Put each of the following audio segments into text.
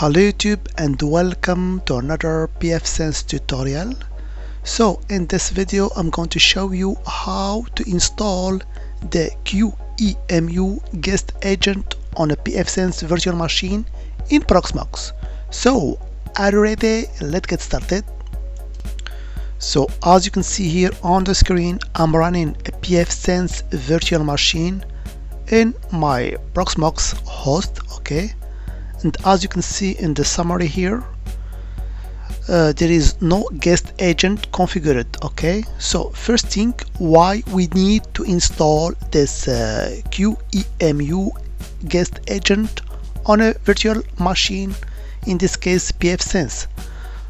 Hello YouTube and welcome to another pfSense tutorial. So in this video I'm going to show you how to install the QEMU guest agent on a pfSense virtual machine in Proxmox. So are you ready? Let's get started. So as you can see here on the screen, I'm running a pfSense virtual machine in my Proxmox host, okay? And as you can see in the summary here, there is no guest agent configured, okay? So first thing, why we need to install this QEMU guest agent on a virtual machine, in this case pfSense.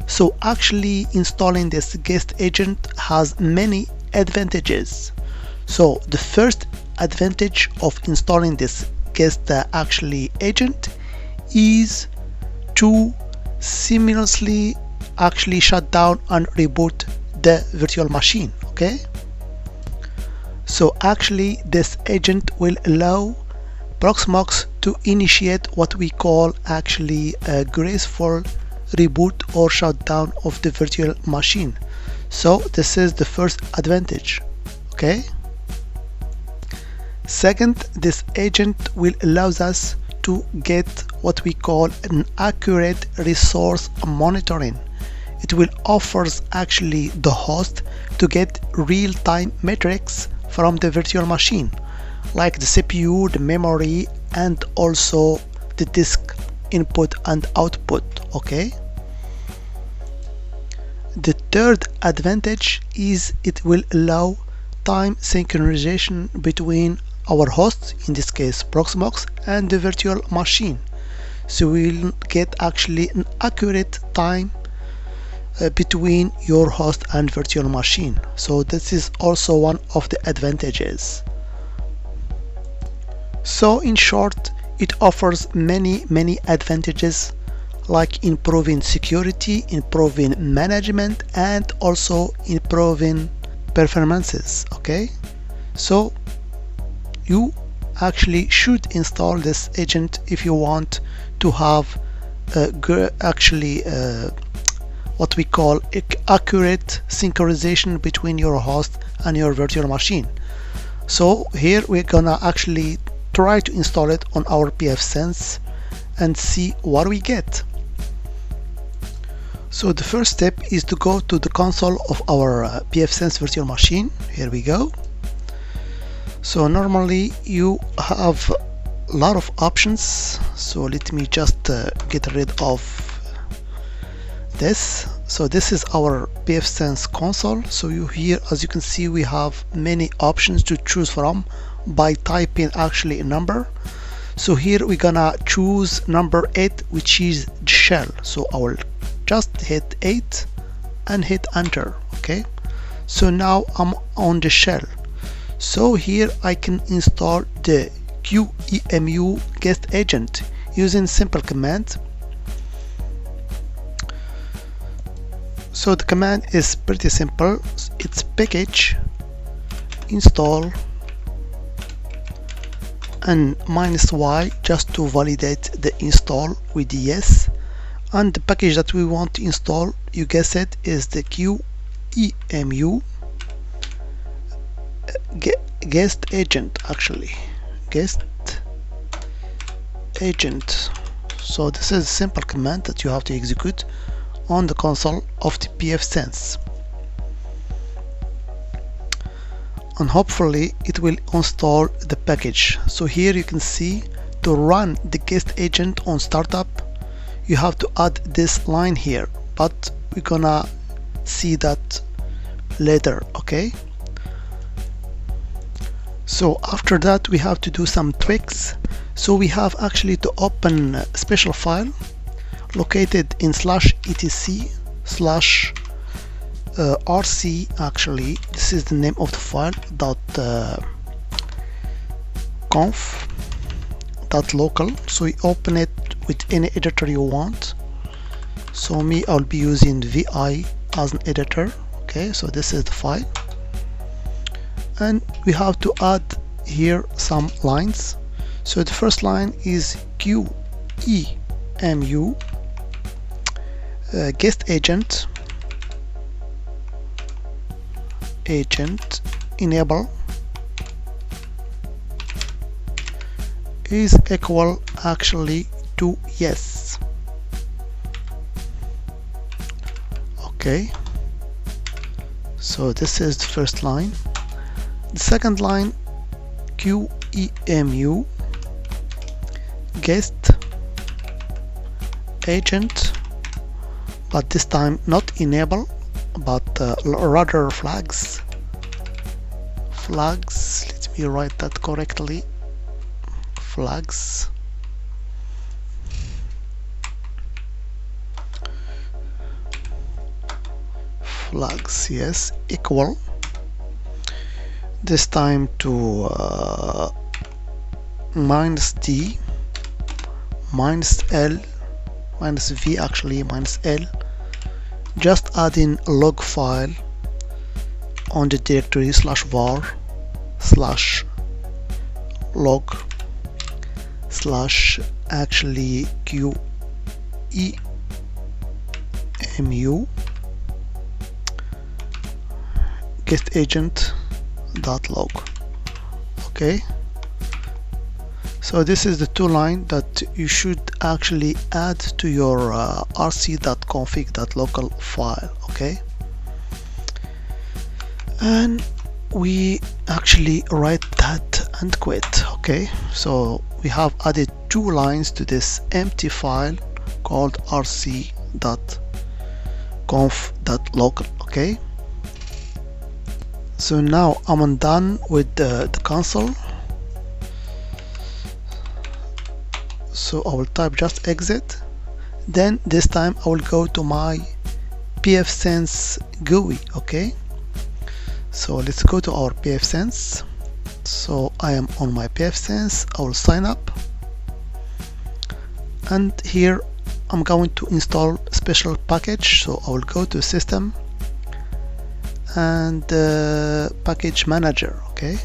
So actually installing this guest agent has many advantages. So the first advantage of installing this guest agent is to seamlessly actually shut down and reboot the virtual machine, okay? So actually this agent will allow Proxmox to initiate what we call actually a graceful reboot or shutdown of the virtual machine. So this is the first advantage, okay? Second, this agent will allow us to get what we call an accurate resource monitoring. It will offers actually the host to get real-time metrics from the virtual machine, like the CPU, the memory, and also the disk input and output, okay? The third advantage is it will allow time synchronization between our hosts, in this case Proxmox, and the virtual machine. So we'll get actually an accurate time between your host and virtual machine. So this is also one of the advantages. So in short, it offers many advantages, like improving security, improving management, and also improving performances, okay? So you actually should install this agent if you want to have what we call accurate synchronization between your host and your virtual machine. So here we're gonna actually try to install it on our pfSense and see what we get. So the first step is to go to the console of our pfSense virtual machine. Here we go. So normally you have a lot of options, so let me just get rid of this. So this is our pfSense console. So here, as you can see, we have many options to choose from by typing actually a number. So here we're gonna choose number 8, which is the shell. So I will just hit 8 and hit enter, okay? So now I'm on the shell. So here I can install the QEMU guest agent using simple command. So the command is pretty simple. It's package install and -y just to validate the install with yes. And the package that we want to install, you guess it, is the QEMU guest agent, actually guest agent. So this is a simple command that you have to execute on the console of the pfSense, and hopefully it will install the package. So here you can see, to run the guest agent on startup, you have to add this line here, but we're gonna see that later, okay? So after that we have to do some tweaks. So we have actually to open a special file located in /etc/rc. actually this is the name of the file, .conf.local. so you open it with any editor you want. So me, I'll be using vi as an editor, okay? So this is the file, and we have to add here some lines. So the first line is QEMU guest agent enable is equal actually to yes. Okay, so this is the first line. The second line, QEMU guest agent, but this time not enable but rather flags. Let me write that correctly. Flags. Yes, equal this time to -d -l -v actually -l, just add in a log file on the directory /var /log / actually QEMU guest agent .log. Okay, so this is the two line that you should actually add to your rc.config.local file. Okay, and we actually write that and quit. Okay, so we have added two lines to this empty file called rc.conf.local. Okay, so now I'm done with the console. So I will type just exit. Then this time I will go to my pfSense GUI. Okay, so let's go to our pfSense. So I am on my pfSense. I will sign up, and here I'm going to install special package. So I will go to system and package manager. Okay,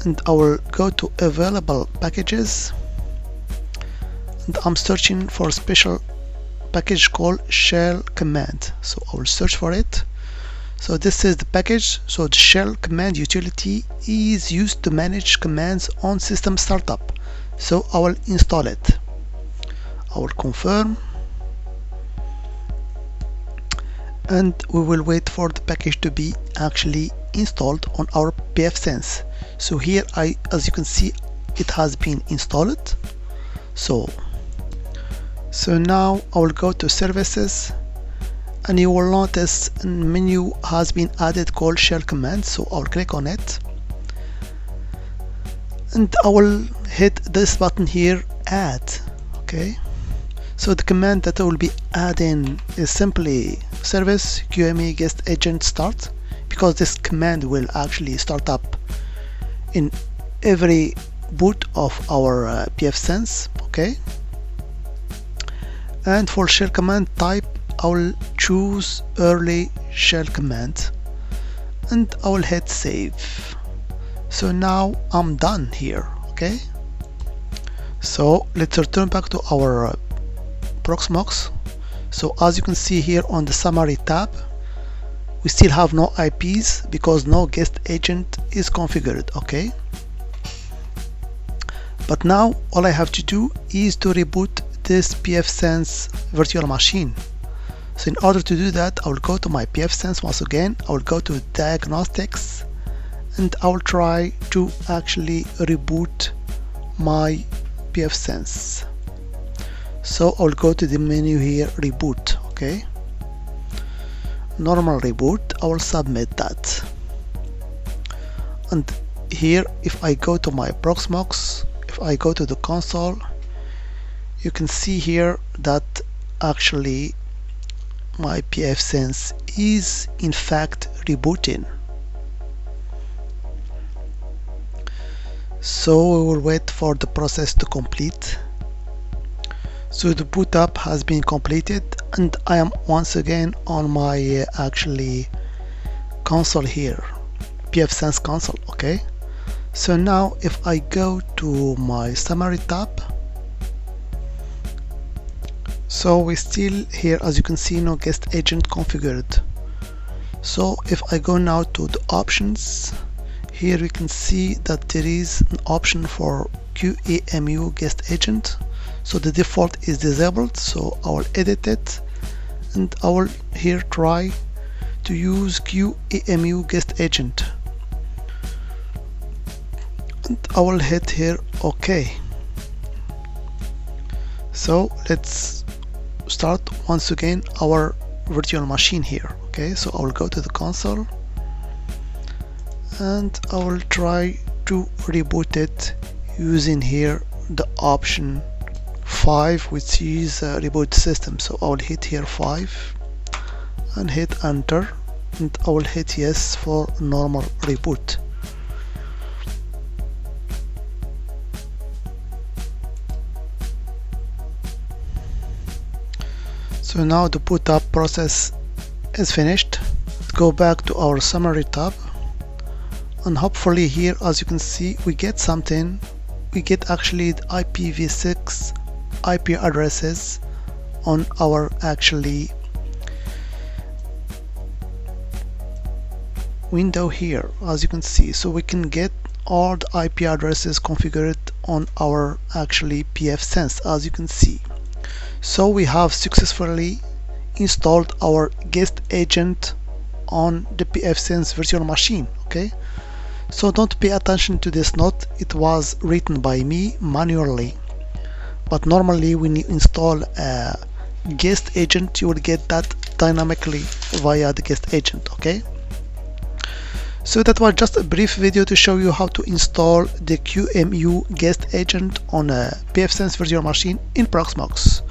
and I will go to available packages, and I'm searching for a special package called shell command. So I will search for it. So this is the package. So the shell command utility is used to manage commands on system startup. So I will install it. I will confirm, and we will wait for the package to be actually installed on our pfSense. So here as you can see, it has been installed. So now I will go to services, and you will notice a menu has been added called shell command. So I'll click on it, and I will hit this button here, add. Okay, so the command that I will be adding is simply service QEMU guest agent start, because this command will actually start up in every boot of our pfSense. Okay, and for shell command type, I will choose early shell command, and I will hit save. So now I'm done here. Okay, so let's return back to our Proxmox. So as you can see here on the summary tab, we still have no IPs because no guest agent is configured. Okay, but now all I have to do is to reboot this pfSense virtual machine. So in order to do that, I will go to my pfSense once again. I will go to diagnostics, and I will try to actually reboot my pfSense. So I will go to the menu here, reboot. Okay, normal reboot. I will submit that, and here if I go to my Proxmox, if I go to the console, you can see here that actually my pfSense is in fact rebooting. So we will wait for the process to complete. So the boot up has been completed, and I am once again on my actually console here, pfSense console. Okay, so now if I go to my summary tab, So we still here, as you can see, no guest agent configured. So if I go now to the options, here we can see that there is an option for QEMU guest agent. So the default is disabled, so I will edit it and I will here try to use QEMU guest agent, and I will hit here OK. So let's start once again our virtual machine here. Okay, so I will go to the console and I will try to reboot it using here the option 5, which is reboot system. So I will hit here 5 and hit enter, and I will hit yes for normal reboot. So now the boot up process is finished. Go back to our summary tab, and hopefully here, as you can see, we get something. We get actually the IPv6 IP addresses on our actually window here, as you can see. So we can get all the IP addresses configured on our actually pfSense, as you can see. So we have successfully installed our guest agent on the pfSense virtual machine. Okay, so don't pay attention to this note, it was written by me manually, but normally when you install a guest agent you will get that dynamically via the guest agent. Okay, so that was just a brief video to show you how to install the QEMU guest agent on a pfSense virtual machine in Proxmox.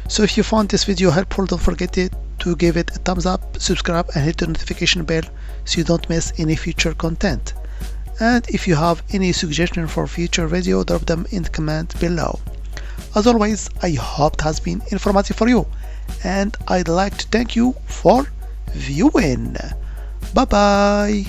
So if you found this video helpful, don't forget to give it a thumbs up, subscribe and hit the notification bell so you don't miss any future content. And if you have any suggestion for future video, drop them in the comment below. As always, I hope it has been informative for you, and I'd like to thank you for viewing. Bye bye.